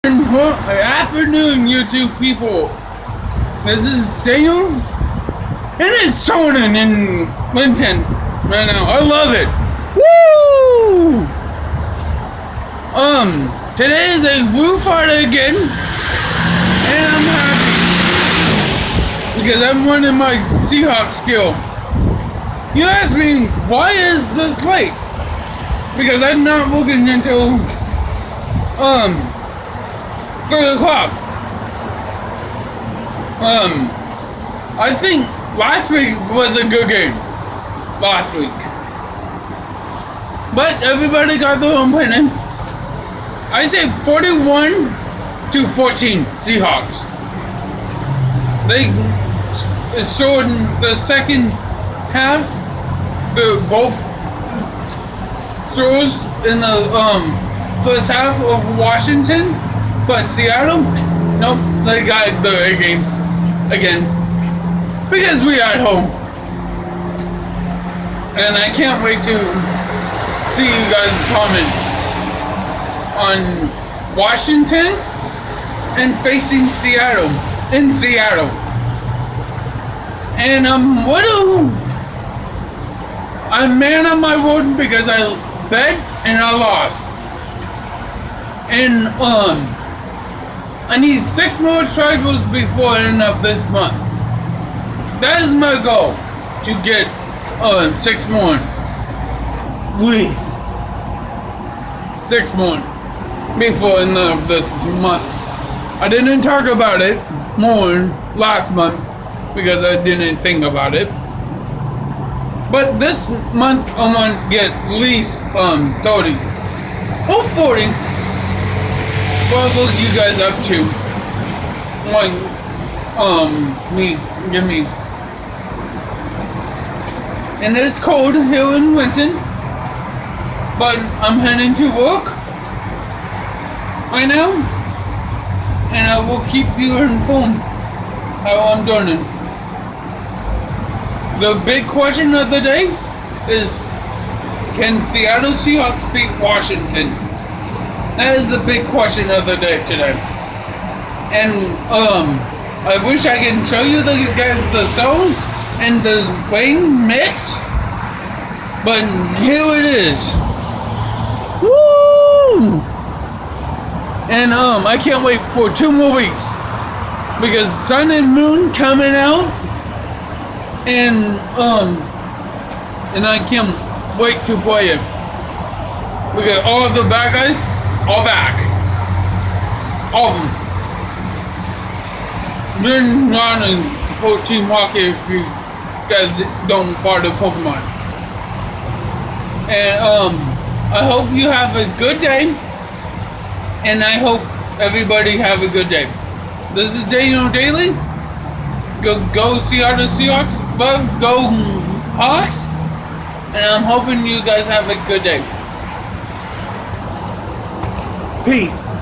Afternoon, YouTube people. This is Daniel, and it's Sonnen in Renton right now. I love it. Woo! Today is a Woo Friday again, and I'm happy because I'm running my Seahawks skill. You ask me, why is this late? Because I'm not looking until 3 o'clock. I think last week was a good game. Last week. But everybody got their own opinion. I say 41-14 Seahawks. They showed the second half, both throws in the first half of Washington. But Seattle, nope, they got the A game again because we are at home, and I can't wait to see you guys comment on Washington and facing Seattle in Seattle. And I'm man on my word because I bet and I lost, and I need 6 more tribals before the end of this month. That is my goal, to get 6 more. Please. 6 more before the end of this month. I didn't talk about it more last month because I didn't think about it. But this month I want to get at least 30 or 40. What will you guys up to? Like, give me. And it's cold here in Renton, but I'm heading to work right now, and I will keep you informed how I'm doing. The big question of the day is, can Seattle Seahawks beat Washington? That is the big question of the day today. And I wish I can show you guys the zone and the rain mix, but here it is. Woo! And I can't wait for 2 more weeks because Sun and Moon coming out, and I can't wait to play it. We got all the bad guys. All back. All of them. You're not in 14 hockey if you guys don't follow Pokemon. And I hope you have a good day. And I hope everybody have a good day. This is Daniel Daily. Go Seattle Seahawks. But go Hawks. And I'm hoping you guys have a good day. Peace.